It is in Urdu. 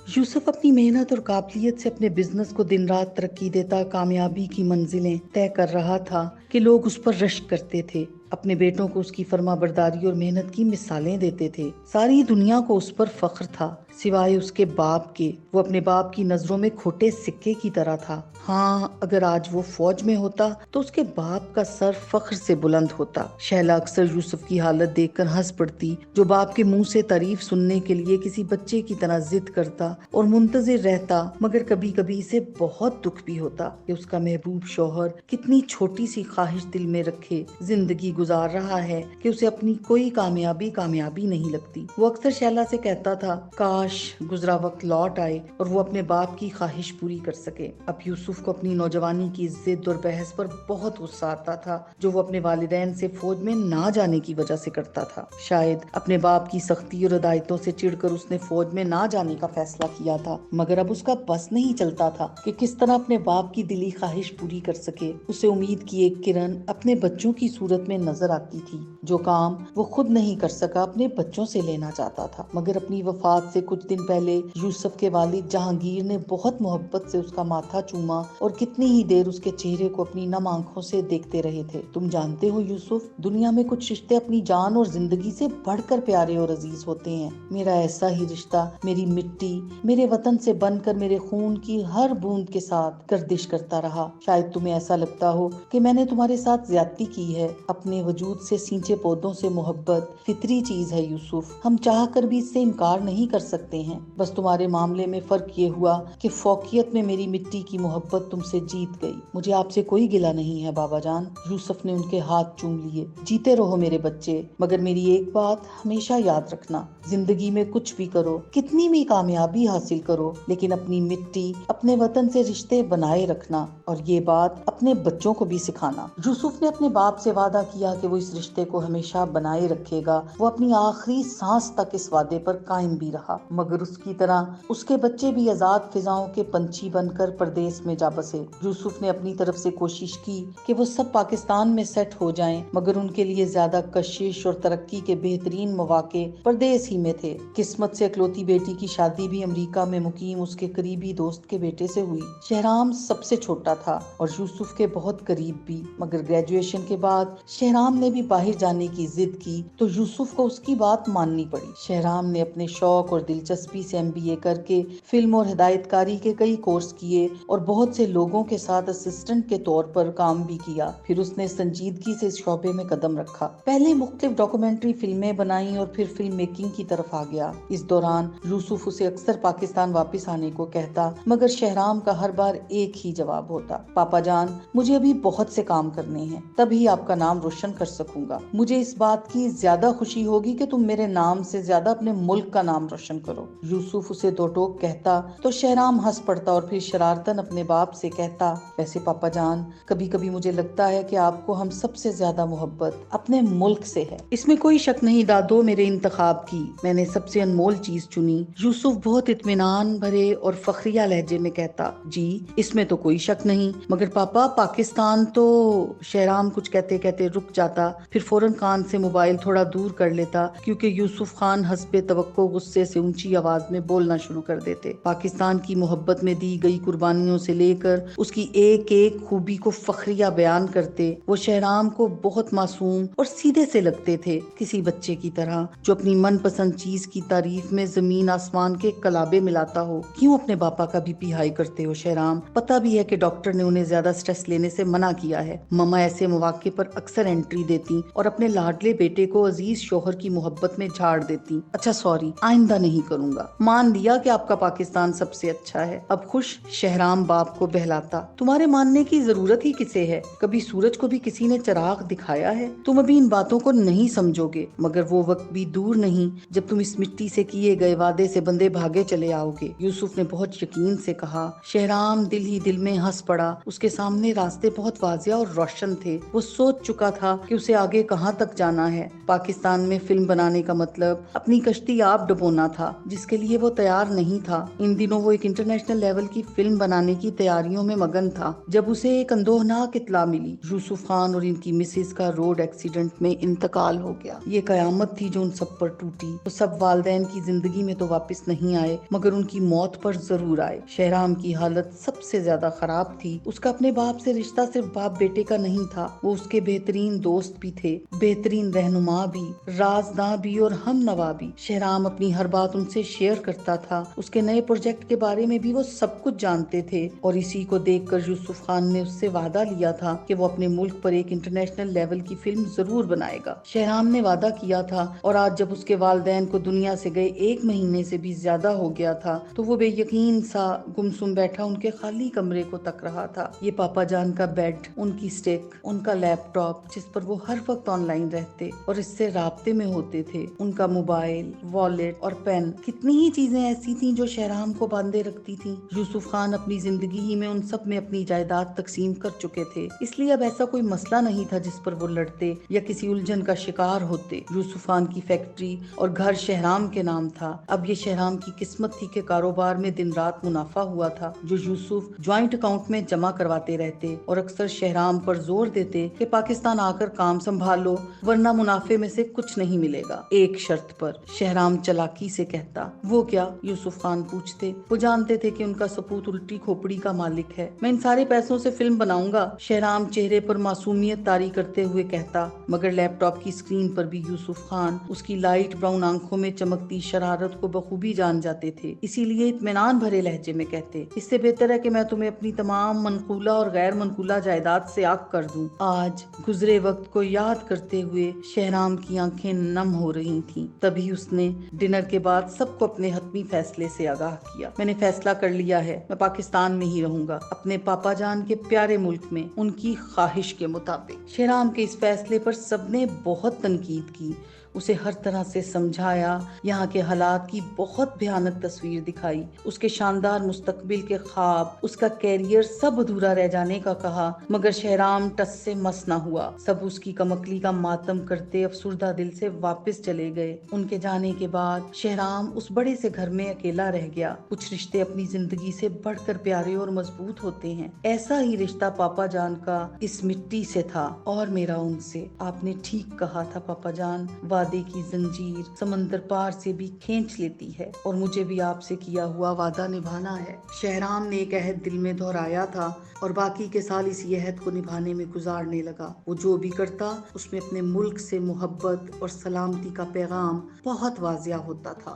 یوسف اپنی محنت اور قابلیت سے اپنے بزنس کو دن رات ترقی دیتا کامیابی کی منزلیں طے کر رہا تھا کہ لوگ اس پر رشک کرتے تھے، اپنے بیٹوں کو اس کی فرما برداری اور محنت کی مثالیں دیتے تھے۔ ساری دنیا کو اس پر فخر تھا سوائے اس کے باپ کے۔ وہ اپنے باپ کی نظروں میں کھوٹے سکے کی طرح تھا۔ ہاں، اگر آج وہ فوج میں ہوتا تو اس کے باپ کا سر فخر سے بلند ہوتا۔ شہلا اکثر یوسف کی حالت دیکھ کر ہنس پڑتی، جو باپ کے منہ سے تعریف سننے کے لیے کسی بچے کی طرح ضد کرتا اور منتظر رہتا، مگر کبھی کبھی اسے بہت دکھ بھی ہوتا کہ اس کا محبوب شوہر کتنی چھوٹی سی خواہش دل میں رکھے زندگی گزار رہا ہے کہ اسے اپنی کوئی کامیابی نہیں لگتی۔ وہ اکثر شہلا سے کہتا تھا، کاش گزرا وقت لوٹ آئے اور وہ اپنے باپ کی خواہش پوری کر سکے۔ اب یوسف کو اپنی نوجوانی کی ضد اور بحث پر بہت غصہ آتا تھا، جو وہ اپنے والدین سے فوج میں نہ جانے کی وجہ سے کرتا تھا۔ شاید اپنے باپ کی سختی اور ہدایتوں سے چڑ کر اس نے فوج میں نہ جانے کا فیصلہ کیا تھا، مگر اب اس کا بس نہیں چلتا تھا کہ کس طرح اپنے باپ کی دلی خواہش پوری کر سکے۔ اسے امید کی ایک کرن اپنے بچوں کی صورت میں نظر آتی تھی۔ جو کام وہ خود نہیں کر سکا اپنے بچوں سے لینا چاہتا تھا۔ مگر اپنی وفات سے کچھ دن پہلے یوسف کے والد جہانگیر نے بہت محبت سے اس کا ماتھا چوما اور کتنی ہی دیر اس کے چہرے کو اپنی نم آنکھوں سے دیکھتے رہے تھے۔ تم جانتے ہو یوسف، دنیا میں کچھ رشتے اپنی جان اور زندگی سے بڑھ کر پیارے اور عزیز ہوتے ہیں۔ میرا ایسا ہی رشتہ میری مٹی، میرے وطن سے بن کر میرے خون کی ہر بوند کے ساتھ گردش کرتا رہا۔ شاید تمہیں ایسا لگتا ہو کہ میں نے تمہارے ساتھ زیادتی کی ہے۔ اپنے وجود سے سینچے پودوں سے محبت فطری چیز ہے یوسف، ہم چاہ کر بھی اس سے انکار نہیں کر سکتے ہیں۔ بس تمہارے معاملے میں فرق یہ ہوا کہ فوقیت میں میری مٹی کی محبت تم سے جیت گئی۔ مجھے آپ سے کوئی گلہ نہیں ہے بابا جان۔ یوسف نے ان کے ہاتھ چوم لیے۔ جیتے رہو میرے بچے، مگر میری ایک بات ہمیشہ یاد رکھنا، زندگی میں کچھ بھی کرو، کتنی بھی کامیابی حاصل کرو، لیکن اپنی مٹی، اپنے وطن سے رشتے بنائے رکھنا، اور یہ بات اپنے بچوں کو بھی سکھانا۔ یوسف نے اپنے باپ سے وعدہ کیا کہ وہ اس رشتے کو ہمیشہ بنائے رکھے گا۔ وہ اپنی آخری سانس تک اس وعدے پر قائم بھی رہا، مگر اس کی طرح اس کے بچے بھی آزاد فضاؤں کے پنچھی بن کر پردیس میں جا بسے۔ یوسف نے اپنی طرف سے کوشش کی کہ وہ سب پاکستان میں سیٹ ہو جائیں، مگر ان کے لیے زیادہ کشش اور ترقی کے بہترین مواقع پردیس ہی میں تھے۔ قسمت سے اکلوتی بیٹی کی شادی بھی امریکہ میں مقیم اس کے قریبی دوست کے بیٹے سے ہوئی۔ شہرام سب سے چھوٹا تھا اور یوسف کے بہت قریب بھی، مگر گریجویشن کے بعد شہرام نے بھی باہر جانے کی ضد کی تو یوسف کو اس کی بات ماننی پڑی۔ شہرام نے اپنے شوق اور دلچسپی سے MBA کر کے فلم اور ہدایت کاری کے کئی کورس کیے اور بہت سے لوگوں کے ساتھ اسسٹنٹ کے طور پر کام بھی کیا۔ پھر اس نے سنجیدگی سے اس شعبے میں قدم رکھا، پہلے مختلف ڈاکومنٹری فلمیں بنائیں اور پھر فلم میکنگ کی طرف آ گیا۔ اس دوران یوسف اسے اکثر پاکستان واپس آنے کو کہتا، مگر شہرام کا ہر بار ایک ہی جواب ہوتا، پاپا جان مجھے ابھی بہت سے کام کرنے ہیں، تبھی آپ کا نام روشن کر سکوں گا۔ مجھے اس بات کی زیادہ خوشی ہوگی کہ تم میرے نام سے زیادہ اپنے ملک کا نام روشن کرو۔ یوسف اسے دو ٹوک کہتا تو شہرام ہنس پڑتا اور پھر شرارتاً اپنے باپ سے کہتا، ویسے پاپا جان کبھی کبھی مجھے لگتا ہے کہ آپ کو ہم سب سے زیادہ محبت اپنے ملک سے ہے۔ اس میں کوئی شک نہیں دادو، میرے انتخاب کی میں نے سب سے انمول چیز چنی۔ یوسف بہت اطمینان بھرے اور فخریہ لہجے میں کہتا، جی اس میں تو کوئی شک نہیں، مگر پاپا پاکستان تو… شہرام کچھ کہتے کہتے رک جاتا، پھر فوراً کان سے موبائل تھوڑا دور کر لیتا، کیونکہ یوسف خان حسب توقع غصے سے اونچی آواز میں بولنا شروع کر دیتے۔ پاکستان کی محبت میں دی گئی قربانیوں سے لے کر اس کی ایک ایک خوبی کو فخریہ بیان کرتے۔ وہ شہرام کو بہت معصوم اور سیدھے سے لگتے تھے، کسی بچے کی طرح جو اپنی من پسند چیز کی تعریف میں زمین آسمان کے کلابے ملاتا ہو۔ کیوں اپنے باپا کا BP ہائی کرتے ہو شہرام؟ پتہ بھی ہے کہ ڈاکٹر نے انہیں زیادہ سٹریس لینے سے منع کیا ہے۔ مما ایسے مواقع پر اکثر انٹری دیتی اور اپنے لاڈلے بیٹے کو عزیز شوہر کی محبت میں جھاڑ دیتی۔ اچھا سوری، آئندہ نہیں کروں گا، مان لیا کہ آپ کا پاکستان سب سے اچھا ہے۔ اب خوش شہرام باپ کو بہلاتا، تمہارے ماننے کی ضرورت ہی کسے ہے؟ کبھی سورج کو بھی کسی نے چراغ دکھایا ہے؟ تم ابھی ان باتوں کو نہیں سمجھو گے، مگر وہ وقت بھی دور نہیں جب تم اس مٹی سے کیے گئے وعدے سے بندے بھاگے چلے آؤ گے۔ یوسف نے بہت یقین سے کہا۔ شہرام دل ہی دل میں ہنس پڑا۔ اس کے سامنے راستے بہت واضح اور روشن تھے۔ وہ سوچ چکا تھا کہ اسے آگے کہاں تک جانا ہے۔ پاکستان میں فلم بنانے کا مطلب اپنی کشتی آپ ڈبونا تھا، جس کے لیے وہ تیار نہیں تھا۔ ان دنوں وہ ایک انٹرنیشنل لیول کی فلم بنانے کی تیاریوں میں مگن تھا جب اسے ایک اندوہناک اطلاع ملی، یوسف خان اور ان کی مسز کا روڈ ایکسیڈنٹ میں انتقال ہو گیا۔ یہ قیامت تھی جو ان سب پر ٹوٹی۔ وہ سب والدین کی زندگی میں تو واپس نہیں آئے مگر ان کی موت پر ضرور آئے۔ شہرام کی حالت سب سے زیادہ خراب تھی۔ اس کا اپنے باپ سے رشتہ صرف باپ بیٹے کا نہیں تھا، وہ اس کے بہترین دوست بھی تھے، بہترین رہنما بھی، رازداں بھی اور ہم نوا بھی۔ شہرام اپنی ہر بات ان سے شیئر کرتا تھا، اس کے نئے پروجیکٹ کے بارے میں بھی وہ سب کچھ جانتے تھے، اور اسی کو دیکھ کر یوسف خان نے اس سے وعدہ لیا تھا کہ وہ اپنے ملک پر ایک انٹرنیشنل لیول کی فلم ضرور بنائے گا۔ شہرام نے وعدہ کیا تھا، اور آج جب اس کے والدین کو دنیا سے گئے 1 مہینے سے بھی زیادہ ہو گیا تھا تو وہ بے یقین سا گمسم بیٹھا ان کے خالی کمرے کو تک رہا تھا۔ یہ پاپا جان کا بیڈ، ان کی اسٹک، ان کا لیپ ٹاپ جس پر وہ ہر وقت آن لائن رہتے اور اس سے رابطے میں ہوتے تھے، ان کا موبائل، والیٹ اور پین، کتنی ہی چیزیں ایسی تھیں جو شہرام کو باندھے رکھتی تھیں۔ یوسف خان اپنی زندگی ہی میں ان سب میں اپنی جائیداد تقسیم کر چکے تھے، اس لیے اب ایسا کوئی مسئلہ نہیں تھا جس پر وہ لڑتے یا کسی الجھن کا شکار ہوتے۔ یوسف خان کی فیکٹری اور گھر شہرام کے نام تھا۔ اب یہ شہرام کی قسمت تھی کہ کاروبار میں دن رات منافع ہوا تھا، جو یوسف جوائنٹ اکاؤنٹ میں جمع کرواتے رہتے اور اکثر شہرام پر زور دیتے کہ پاکستان آ کر کام سنبھالو ورنہ منافع میں سے کچھ نہیں ملے گا۔ ایک شرط پر، شہرام چلاکی سے کہتا۔ وہ کیا؟ یوسف خان پوچھتے۔ وہ جانتے تھے کہ ان کا سپوت الٹی کھوپڑی کا مالک ہے۔ میں ان سارے پیسوں سے فلم بناؤں گا، شہرام چہرے پر معصومیت طاری کرتے ہوئے کہتا، مگر لیپ ٹاپ کی اسکرین پر بھی یوسف خان اس کی لائٹ براؤن آنکھوں میں چمکتی شرارت کو بخوبی جان جاتے تھے، اسی لیے اطمینان بھرے لہجے میں کہتے، اس سے بہتر ہے کہ میں تمہیں اپنی تمام منقولہ اور غیر منقولہ جائیداد سے آگ کر دوں۔ آج گزرے وقت کو یاد کرتے ہوئے شہرام کی آنکھیں نم ہو رہی تھیں۔ تبھی اس نے ڈنر کے بعد سب کو اپنے حتمی فیصلے سے آگاہ کیا۔ میں نے فیصلہ کر لیا ہے، میں پاکستان میں ہی رہوں گا، اپنے پاپا جان کے پیارے ملک میں، ان کی خواہش کے مطابق۔ شہرام کے اس فیصلے پر سب نے بہت تنقید کی، اسے ہر طرح سے سمجھایا، یہاں کے حالات کی بہت بھیانک تصویر دکھائی، اس کے شاندار مستقبل کے خواب، اس کا کیریئر سب ادھورا رہ جانے کا کہا، مگر شہرام ٹس سے مس نہ ہوا۔ سب اس کی کم عقلی کا ماتم کرتے افسردہ دل سے واپس چلے گئے۔ ان کے جانے کے بعد شہرام اس بڑے سے گھر میں اکیلا رہ گیا۔ کچھ رشتے اپنی زندگی سے بڑھ کر پیارے اور مضبوط ہوتے ہیں، ایسا ہی رشتہ پاپا جان کا اس مٹی سے تھا اور میرا ان سے۔ آپ نے ٹھیک کہا تھا پاپا جان، وعدے کی زنجیر سمندر پار سے بھی کھینچ لیتی ہے، اور مجھے بھی آپ سے کیا ہوا وعدہ نبھانا ہے۔ شہرام نے ایک عہد دل میں دہرایا تھا اور باقی کے سال اسی عہد کو نبھانے میں گزارنے لگا۔ وہ جو بھی کرتا اس میں اپنے ملک سے محبت اور سلامتی کا پیغام بہت واضح ہوتا تھا۔